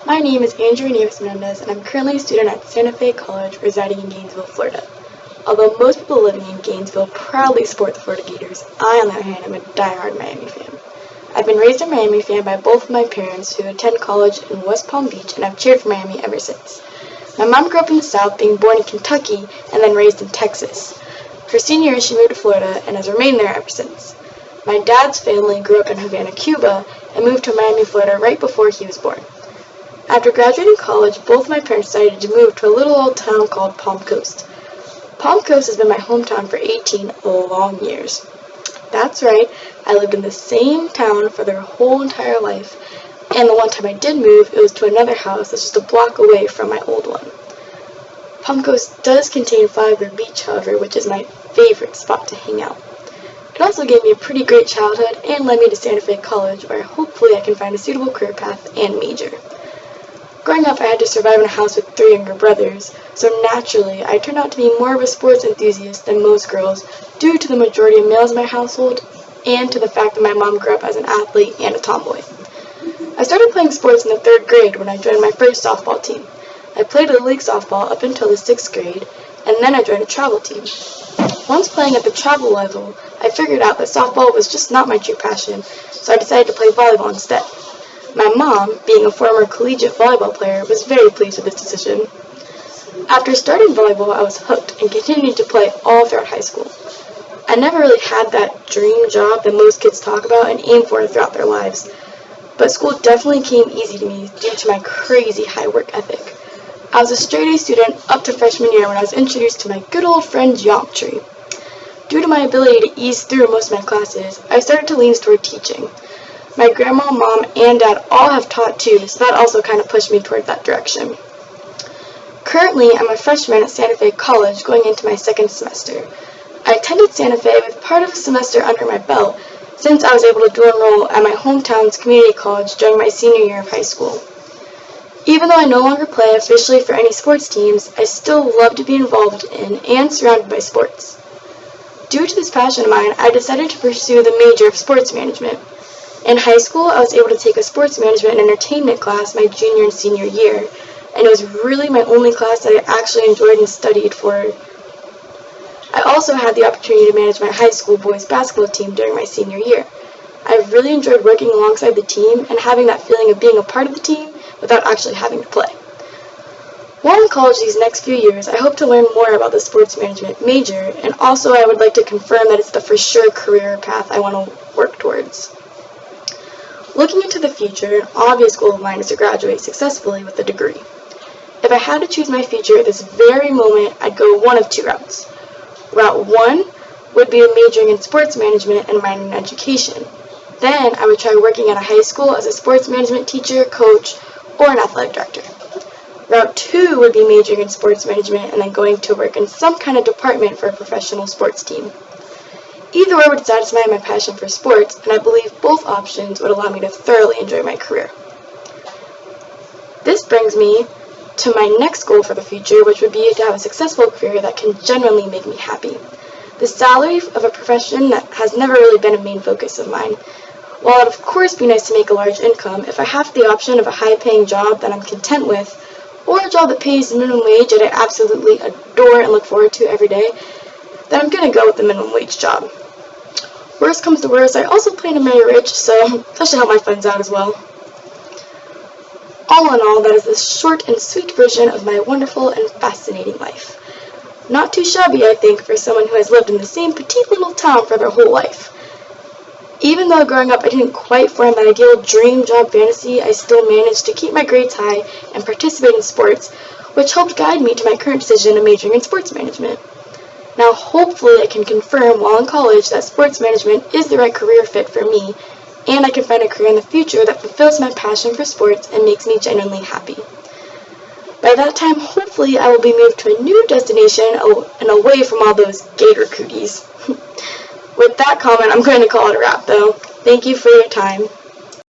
My name is Andrea Mendez, and I'm currently a student at Santa Fe College residing in Gainesville, Florida. Although most people living in Gainesville proudly support the Florida Gators, I, on the other hand, am a diehard Miami fan. I've been raised a Miami fan by both of my parents, who attend college in West Palm Beach, and I've cheered for Miami ever since. My mom grew up in the South, being born in Kentucky and then raised in Texas. Her senior year, she moved to Florida and has remained there ever since. My dad's family grew up in Havana, Cuba, and moved to Miami, Florida right before he was born. After graduating college, both my parents decided to move to a little old town called Palm Coast. Palm Coast has been my hometown for 18 long years. That's right, I lived in the same town for their whole entire life, and the one time I did move, it was to another house that's just a block away from my old one. Palm Coast does contain Flagler Beach, however, which is my favorite spot to hang out. It also gave me a pretty great childhood and led me to Santa Fe College, where hopefully I can find a suitable career path and major. Growing up, I had to survive in a house with 3 younger brothers, so naturally, I turned out to be more of a sports enthusiast than most girls due to the majority of males in my household and to the fact that my mom grew up as an athlete and a tomboy. I started playing sports in the 3rd grade when I joined my first softball team. I played Little League softball up until the 6th grade, and then I joined a travel team. Once playing at the travel level, I figured out that softball was just not my true passion, so I decided to play volleyball instead. My mom, being a former collegiate volleyball player, was very pleased with this decision. After starting volleyball, I was hooked and continued to play all throughout high school. I never really had that dream job that most kids talk about and aim for throughout their lives, but school definitely came easy to me due to my crazy high work ethic. I was a straight-A student up to freshman year when I was introduced to my good old friend geometry. Due to my ability to ease through most of my classes, I started to lean toward teaching. My grandma, mom, and dad all have taught too, so that also kind of pushed me toward that direction. Currently, I'm a freshman at Santa Fe College going into my 2nd semester. I attended Santa Fe with part of a semester under my belt since I was able to dual enroll at my hometown's community college during my senior year of high school. Even though I no longer play officially for any sports teams, I still love to be involved in and surrounded by sports. Due to this passion of mine, I decided to pursue the major of sports management. In high school, I was able to take a sports management and entertainment class my junior and senior year, and it was really my only class that I actually enjoyed and studied for. I also had the opportunity to manage my high school boys basketball team during my senior year. I really enjoyed working alongside the team and having that feeling of being a part of the team without actually having to play. While in college these next few years, I hope to learn more about the sports management major, and also I would like to confirm that it's the for sure career path I want to work towards. Looking into the future, an obvious goal of mine is to graduate successfully with a degree. If I had to choose my future at this very moment, I'd go one of 2 routes. Route 1 would be majoring in sports management and minoring in education. Then I would try working at a high school as a sports management teacher, coach, or an athletic director. Route 2 would be majoring in sports management and then going to work in some kind of department for a professional sports team. Either way would satisfy my passion for sports, and I believe both options would allow me to thoroughly enjoy my career. This brings me to my next goal for the future, which would be to have a successful career that can genuinely make me happy. The salary of a profession that has never really been a main focus of mine. While it would of course be nice to make a large income, if I have the option of a high-paying job that I'm content with, or a job that pays the minimum wage that I absolutely adore and look forward to every day, then I'm going to go with the minimum wage job. Worst comes to worst, I also plan to marry rich, so that should help my friends out as well. All in all, that is the short and sweet version of my wonderful and fascinating life. Not too shabby, I think, for someone who has lived in the same petite little town for their whole life. Even though growing up I didn't quite form that ideal dream job fantasy, I still managed to keep my grades high and participate in sports, which helped guide me to my current decision of majoring in sports management. Now, hopefully I can confirm while in college that sports management is the right career fit for me, and I can find a career in the future that fulfills my passion for sports and makes me genuinely happy. By that time, hopefully I will be moved to a new destination and away from all those gator cooties. With that comment, I'm going to call it a wrap, though. Thank you for your time.